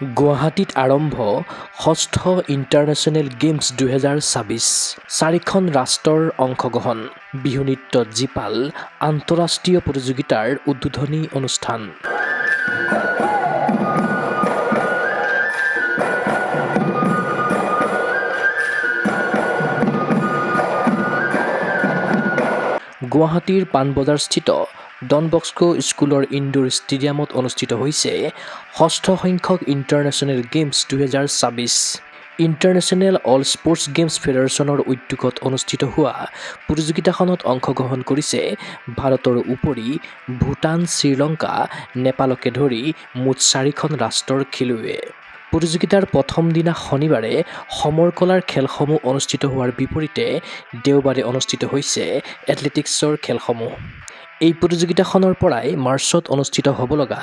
গুৱাহাটীত আৰম্ভ ষষ্ঠ ইণ্টাৰনেশ্যনেল গেমছ 2026। 4খন ৰাষ্ট্ৰৰ অংশগ্ৰহণ, বিহু নৃত্যত জীপাল আন্তঃৰাষ্ট্ৰীয় প্ৰতিযোগিতাৰ উদ্বোধনী অনুষ্ঠান। গুৱাহাটীৰ পাণবজাৰস্থিত ডন বস্কো স্কুলৰ ইনডোৰ ষ্টেডিয়ামত অনুষ্ঠিত হৈছে ষষ্ঠ সংখ্যক international games 2026। International all sports games ফেডাৰেশ্যনৰ উদ্যোগত অনুষ্ঠিত হোৱা প্ৰতিযোগিতাখনত অংশগ্ৰহণ কৰিছে ভাৰতৰ উপৰি ভূটান, শ্ৰীলংকা, নেপালকে ধৰি মুঠ 4খন ৰাষ্ট্ৰৰ খেলুৱৈয়ে। প্ৰতিযোগিতাৰ প্ৰথম দিনা শনিবাৰে সমৰ কলাৰ খেলসমূহ অনুষ্ঠিত হোৱাৰ বিপৰীতে দেওবাৰে অনুষ্ঠিত হৈছে এথলেটিক্সৰ খেলসমূহ। এই প্ৰতিযোগিতাখনৰ পৰাই মাৰ্চত অনুষ্ঠিত হ'ব লগা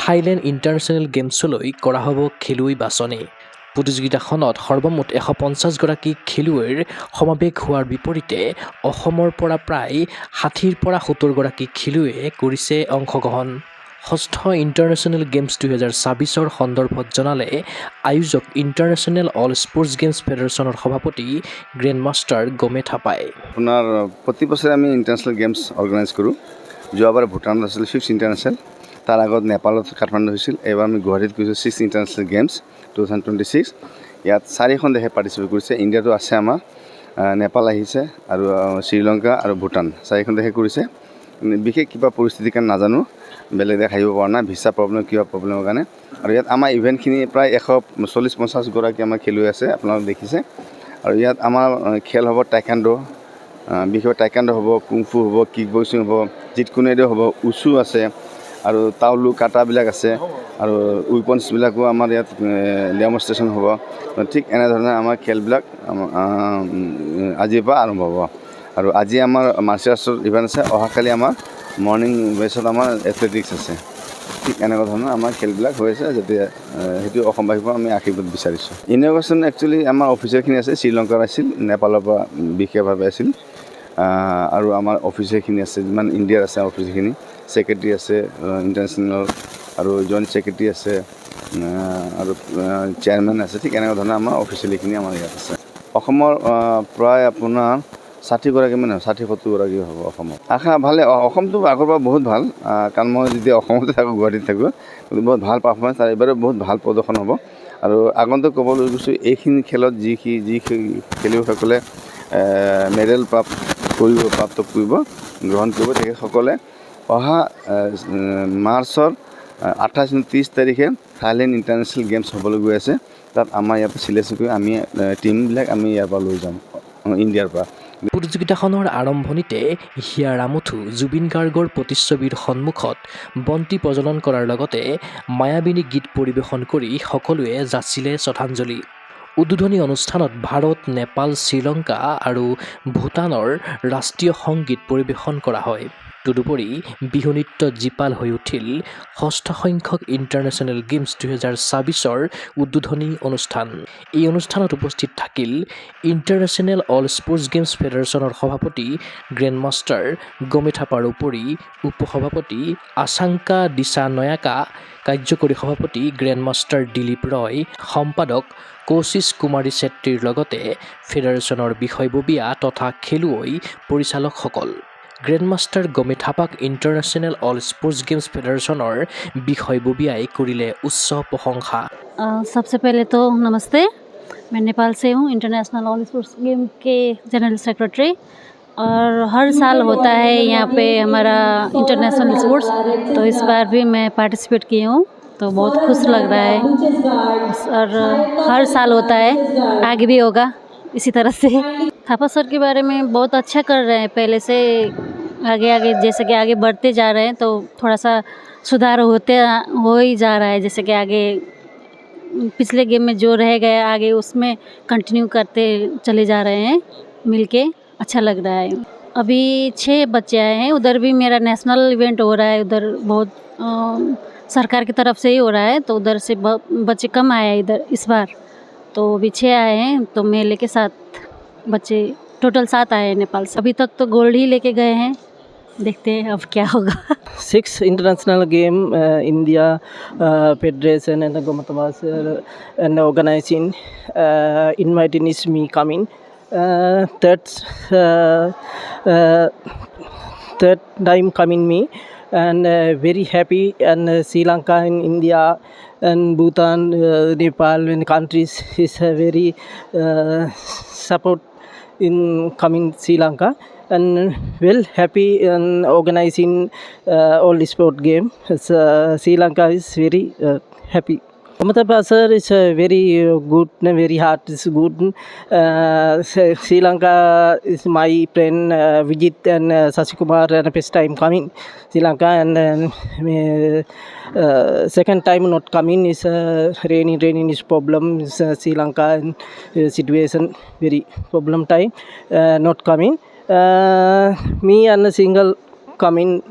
থাইলেণ্ড ইণ্টাৰনেশ্যনেল গেমছলৈ কৰা হ'ব খেলুৱৈ বাছনি। প্ৰতিযোগিতাখনত সৰ্বমুঠ 150 গৰাকী খেলুৱৈৰ সমাৱেশ হোৱাৰ বিপৰীতে অসমৰ পৰা প্ৰায় 60ৰ পৰা 70 গৰাকী খেলুৱৈয়ে কৰিছে অংশগ্ৰহণ। ষষ্ঠ ইণ্টাৰনেশ্যনেল গেমছ 2026ৰ সন্দৰ্ভত জনালে আয়োজক ইণ্টাৰনেশ্যনেল অল স্পৰ্টছ গেমছ ফেডাৰেশ্যনৰ সভাপতি গ্ৰেণ্ড মাষ্টাৰ গমে থাপাই। আপোনাৰ প্ৰতি বছৰে আমি ইণ্টাৰনেশ্যনেল গেমছ অৰ্গেনাইজ কৰোঁ। যোৱাবাৰ ভূটানত আছিল 5th ইণ্টাৰনেশ্যনেল, তাৰ আগত নেপালত কাঠমাণ্ডু হৈছিল। এইবাৰ আমি গুৱাহাটীত কৰিছোঁ 6th ইণ্টাৰনেশ্যনেল গেমছ 2026। ইয়াত 4খন দেশে পাৰ্টিচিপেট কৰিছে। ইণ্ডিয়াটো আছে আমাৰ, নেপাল আহিছে আৰু শ্ৰীলংকা আৰু ভূটান 4খন দেশে কৰিছে। বিশেষ কিবা পৰিস্থিতিৰ কাৰণে নাজানো, বেলেগ দেশ আহিব পৰা নাই, ভিছা প্ৰব্লেম কিবা প্ৰব্লেমৰ কাৰণে। আৰু ইয়াত আমাৰ ইভেণ্টখিনি প্ৰায় 140-50 গৰাকী আমাৰ খেলুৱৈ আছে, আপোনালোকে দেখিছে। আৰু ইয়াত আমাৰ খেল হ'ব টাইকাণ্ডো, বিশেষকৈ টাইকাণ্ডো হ'ব, কুংফু হ'ব, কিক বক্সিং হ'ব, জিতকুনেডো হ'ব, উচু আছে আৰু তাওলু কাটাবিলাক আছে আৰু উইপনছবিলাকো আমাৰ ইয়াত ডেমনষ্ট্ৰেশ্যন হ'ব। ঠিক এনেধৰণে আমাৰ খেলবিলাক আজিৰ পৰা আৰম্ভ হ'ব। আৰু আজি আমাৰ মাৰ্চিয়েল আৰ্টছৰ ইভেণ্ট আছে, অহাকালি আমাৰ মৰ্ণিং বেছত আমাৰ এথলেটিক্স আছে। ঠিক এনেকুৱা ধৰণৰ আমাৰ খেলবিলাক হৈ আছে, যাতে সেইটো অসমবাসীৰ পৰা আমি আশীৰ্বাদ বিচাৰিছোঁ। ইন'গ্ৰেশ্যন একচুৱেলি আমাৰ অফিচাৰখিনি আছে, শ্ৰীলংকাৰ আছিল, নেপালৰ পৰা বিশেষভাৱে আছিল আৰু আমাৰ অফিচাৰখিনি আছে, যিমান ইণ্ডিয়াৰ আছে অফিচাৰখিনি, ছেক্ৰেটাৰী আছে ইণ্টাৰনেশ্যনেলৰ আৰু জইণ্ট ছেক্ৰেটাৰী আছে আৰু চেয়াৰমেন আছে। ঠিক এনেকুৱা ধৰণৰ আমাৰ অফিচিয়েলিখিনি আমাৰ ইয়াত আছে। অসমৰ প্ৰায় আপোনাৰ 60 গৰাকীমান, 60-70 গৰাকী হ'ব অসমত। আশা ভালে, অসমটো আগৰ পৰা বহুত ভাল, কাৰণ মই যেতিয়া অসমতে থাকোঁ, গুৱাহাটীত থাকোঁ, বহুত ভাল পাৰফৰ্মেঞ্চ আৰু এইবাৰো বহুত ভাল প্ৰদৰ্শন হ'ব। আৰু আগন্তুক ক'বলৈ গৈছোঁ, এইখিনি খেলত যি খেলুৱৈসকলে মেডেল প্ৰাপ্ত কৰিব, গ্ৰহণ কৰিব, তেখেতসকলে অহা মাৰ্চৰ 28-30 তাৰিখে থাইলেণ্ড ইণ্টাৰনেশ্যনেল গেমছ হ'বলৈ গৈ আছে। তাত আমাৰ ইয়াৰ পৰা চিলেকশ্যন কৰি আমি টিমবিলাক আমি ইয়াৰ পৰা লৈ যাম, ইণ্ডিয়াৰ পৰা। প্ৰতিযোগিতাখনৰ আৰম্ভণিতে হিয়া ৰামুথু জুবিন গাৰ্গৰ প্ৰতিচ্ছবিৰ সন্মুখত বন্তি প্ৰজ্বলন কৰাৰ লগতে মায়াবিনী গীত পৰিৱেশন কৰি সকলোৱে যাচিলে শ্ৰদ্ধাঞ্জলি। উদ্বোধনী অনুষ্ঠানত ভাৰত, নেপাল, শ্ৰীলংকা আৰু ভূটানৰ ৰাষ্ট্ৰীয় সংগীত পৰিৱেশন কৰা হয়। তদুপৰি বিহু নৃত্যত জীপাল হৈ উঠিল ষষ্ঠ সংখ্যক ইণ্টাৰনেশ্যনেল গেমছ 2026ৰ উদ্বোধনী অনুষ্ঠান। এই অনুষ্ঠানত উপস্থিত থাকিল ইণ্টাৰনেশ্যনেল অল স্পৰ্টছ গেমছ ফেডাৰেশ্যনৰ সভাপতি গ্ৰেণ্ড মাষ্টাৰ গমে থাপাৰ উপৰি উপ-সভাপতি আচাংকা দিছা নয়াকা, কাৰ্যকৰী সভাপতি গ্ৰেণ্ড মাষ্টাৰ দিলীপ ৰয়, সম্পাদক কৌশিশ কুমাৰী চেত্ৰীৰ লগতে ফেডাৰেশ্যনৰ বিষয়ববীয়া তথা খেলুৱৈ পৰিচালকসকল। গ্ৰেণ্ড মাষ্টাৰ গমে থাপাক ইণ্টাৰনেশ্যনেল অল স্পৰ্টছ গেমছ ফেডাৰেশ্যনৰ বিষয়ববীয়াই কৰিলে উচ্চ প্ৰশংসা। सबसे पहले तो नमस्ते, मैं नेपाल से हूँ, इंटरनेशनल ऑल स्पोर्ट्स गेम के जनरल सेक्रेटरी। और हर साल होता है यहाँ पे हमारा इंटरनेशनल स्पोर्ट्स, तो इस बार भी मैं पार्टिसिपेट की हूँ, तो बहुत खुश लग रहा है। और हर साल होता है, आगे भी होगा इसी तरह से। थापा सर के बारे में बहुत अच्छा कर रहे हैं, पहले से आगे जैसे कि आगे बढ़ते जा रहे हैं, तो थोड़ा सा सुधार हो ही जा रहा है। जैसे कि आगे पिछले गेम में जो रह गया, आगे उसमें कंटिन्यू करते चले जा रहे हैं मिलके, अच्छा लग रहा है। अभी 6 बच्चे आए हैं, उधर भी मेरा नेशनल इवेंट हो रहा है, उधर बहुत सरकार की तरफ से ही हो रहा है, तो उधर से बच्चे कम आए हैं इधर इस बार, तो अभी 6 आए हैं, तो मैं लेके 7 बच्चे, टोटल 7 आए हैं नेपाल से। अभी तक तो गोल्ड ही लेके गए हैं देखते हैं अब क्या होगा. 6 international game India Federation and the Gomatabas and organizing inviting is me coming. That's third time coming me and very happy and Sri Lanka and India and Bhutan, Nepal and countries is very support in coming Sri Lanka and well happy and organizing all the sport game. Sri Lanka is very happy. Gomataba sir is very good and very hard is good. Sri Lanka is my friend Vijit and Sasikumar and first time coming Sri Lanka and second time not coming is raining is problem is Sri Lanka and situation very problem time not coming. Me and a single coming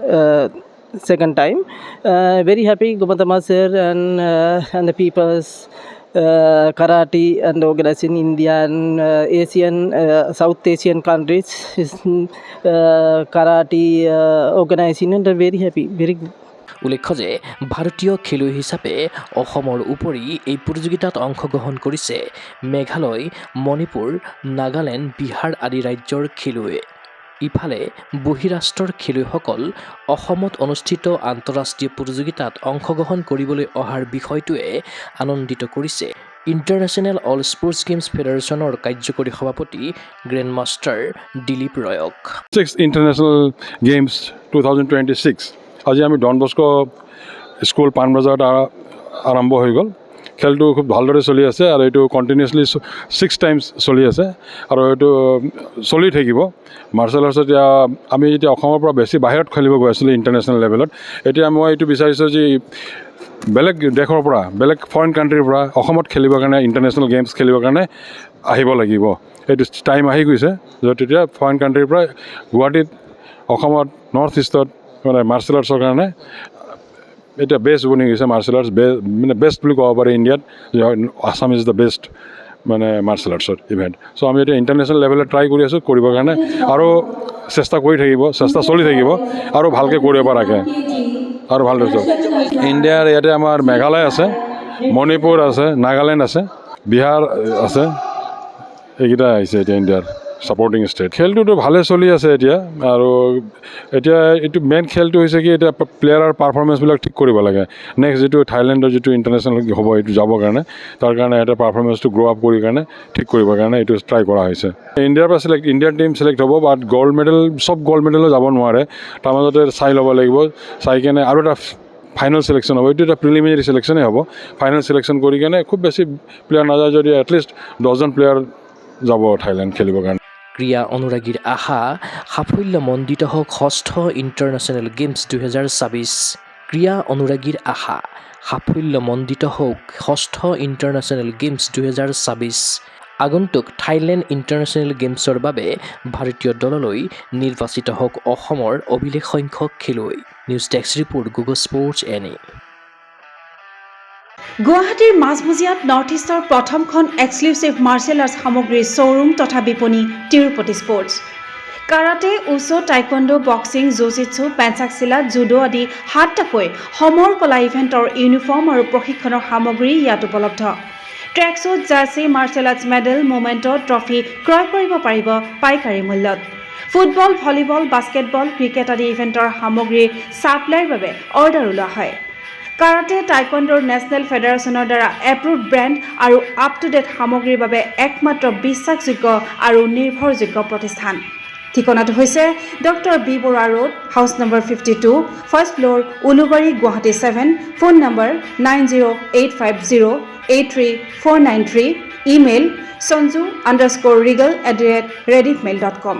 second time. Very happy Gomatama sir and the people's karate and organizing India and Asian South Asian countries is karate organizing and very happy very good. উল্লেখ্য যে ভাৰতীয় খেলুৱৈ হিচাপে অসমৰ উপৰি এই প্ৰতিযোগিতাত অংশগ্ৰহণ কৰিছে মেঘালয়, মণিপুৰ, নাগালেণ্ড, বিহাৰ আদি ৰাজ্যৰ খেলুৱৈ। ইফালে বহিৰাষ্ট্ৰৰ খেলুৱৈসকল অসমত অনুষ্ঠিত আন্তঃৰাষ্ট্ৰীয় প্ৰতিযোগিতাত অংশগ্ৰহণ কৰিবলৈ অহাৰ বিষয়টোৱে আনন্দিত কৰিছে ইণ্টাৰনেশ্যনেল অল স্পৰ্টছ গেমছ ফেডাৰেশ্যনৰ কাৰ্যকৰী সভাপতি গ্ৰেণ্ড মাষ্টাৰ দিলীপ ৰয়ক। 6th International Games 2026 আজি আমি ডন বস্কো স্কুল পাণবজাৰত আৰম্ভ হৈ গ'ল। খেলটো খুব ভালদৰে চলি আছে আৰু এইটো কণ্টিনিউছলি 6 টাইমছ চলি আছে আৰু এইটো চলি থাকিব। মাৰ্চেল আৰ্টছ এতিয়া আমি এতিয়া অসমৰ পৰা বেছি বাহিৰত খেলিব গৈ আছিলোঁ ইণ্টাৰনেশ্যনেল লেভেলত। এতিয়া মই এইটো বিচাৰিছোঁ যে বেলেগ দেশৰ পৰা বেলেগ ফৰেইন কাণ্ট্ৰিৰ পৰা অসমত খেলিবৰ কাৰণে ইণ্টাৰনেশ্যনেল গেমছ খেলিবৰ কাৰণে আহিব লাগিব। এইটো টাইম আহি গৈছে য'ত এতিয়া ফৰেইন কাণ্ট্ৰিৰ পৰা গুৱাহাটীত অসমত নৰ্থ ইষ্টত মানে মাৰ্চেল আৰ্টছৰ কাৰণে এটা বেষ্ট বনি গৈছে। মাৰ্চেল আৰ্টছ মানে বেষ্ট বুলি ক'ব পাৰি ইণ্ডিয়াত, আছাম ইজ দ্য বেষ্ট মানে মাৰ্চেল আৰ্টছৰ ইভেণ্ট। চ' আমি এতিয়া ইণ্টাৰনেশ্যনেল লেভেলত ট্ৰাই কৰি আছোঁ কৰিবৰ কাৰণে, আৰু চেষ্টা কৰি থাকিব, চেষ্টা চলি থাকিব আৰু ভালকৈ কৰিব পৰাকৈ আৰু ভাল হৈছে। ইণ্ডিয়াৰ ইয়াতে আমাৰ মেঘালয় আছে, মণিপুৰ আছে, নাগালেণ্ড আছে, বিহাৰ আছে, এইকেইটা আহিছে এতিয়া ইণ্ডিয়াৰ ছাপৰ্টিং ষ্টেট। খেলটোতো ভালে চলি আছে এতিয়া, আৰু এতিয়া এইটো মেইন খেলটো হৈছে কি এতিয়া প্লেয়াৰৰ পাৰফৰ্মেঞ্চবিলাক ঠিক কৰিব লাগে। নেক্সট যিটো থাইলেণ্ডৰ যিটো ইণ্টাৰনেশ্যনেল হ'ব এইটো যাবৰ কাৰণে, তাৰ কাৰণে এটা পাৰফৰ্মেঞ্চটো গ্ৰ' আপ কৰি কাৰণে ঠিক কৰিবৰ কাৰণে এইটো ট্ৰাই কৰা হৈছে। ইণ্ডিয়াৰ পৰা ইণ্ডিয়ান টিম চিলেক্ট হ'ব, বাট গ'ল্ড মেডেল চব গ'ল্ড মেডেলো যাব নোৱাৰে, তাৰ মাজতে চাই ল'ব লাগিব, চাই কেনে আৰু এটা ফাইনেল চিলেকশ্যন হ'ব। এইটো এটা প্ৰিলিমিনেৰী চিলেকশ্যনেই হ'ব। ফাইনেল চিলেকশ্যন কৰি কেনে খুব বেছি প্লেয়াৰ নাযায় যদি এটলিষ্ট 10জন প্লেয়াৰ যাব থাইলেণ্ড খেলিবৰ কাৰণে। ক্ৰীড়া অনুৰাগীৰ আশা সাফল্যমণ্ডিত হওক ষষ্ঠ ইণ্টাৰনেশ্যনেল গেমছ 2026। ক্ৰীড়া অনুৰাগীৰ আশা সাফল্যমণ্ডিত হওক ষষ্ঠ ইণ্টাৰনেশ্যনেল গেমছ 2026। আগন্তুক থাইলেণ্ড ইণ্টাৰনেশ্যনেল গেমছৰ বাবে ভাৰতীয় দললৈ নিৰ্বাচিত হওক অসমৰ অভিলেখ সংখ্যক খেলুৱৈ। News desk report Google sports এনে। গুৱাহাটীৰ মাজমজিয়াত নৰ্থ ইষ্টৰ প্ৰথমখন এক্সক্লুচিভ মাৰ্চেল আৰ্টছ সামগ্ৰীৰ শ্ব'ৰুম তথা বিপণী Tirupati sports. Karate, wushu, taekwondo, boxing, jujitsu, pencak silat, judo আদি 7টাকৈ সমৰ কলা ইভেণ্টৰ ইউনিফৰ্ম আৰু প্ৰশিক্ষণৰ সামগ্ৰী ইয়াত উপলব্ধ। Tracksuit, jersey, martial arts medal, memento, trophy ক্ৰয় কৰিব পাৰিব পাইকাৰী মূল্যত। ফুটবল, ভলীবল, বাস্কেটবল, ক্ৰিকেট আদি ইভেণ্টৰ সামগ্ৰীৰ ছাপ্লাইৰ বাবে অৰ্ডাৰ ওলোৱা হয়। কাৰাটে, টাইকোৱাণ্ডোৰ নেশ্যনেল ফেডাৰেশ্যনৰ দ্বাৰা এপ্ৰুভড ব্ৰেণ্ড আৰু আপ টু ডেট সামগ্ৰীৰ বাবে একমাত্ৰ বিশ্বাসযোগ্য আৰু নিৰ্ভৰযোগ্য প্ৰতিষ্ঠান। ঠিকনাটো হৈছে doctor B Barua road, house number 52, first floor, Ulubari, Guwahati 7। Phone number 9085083493। Email sanju_regal@rediffmail.com।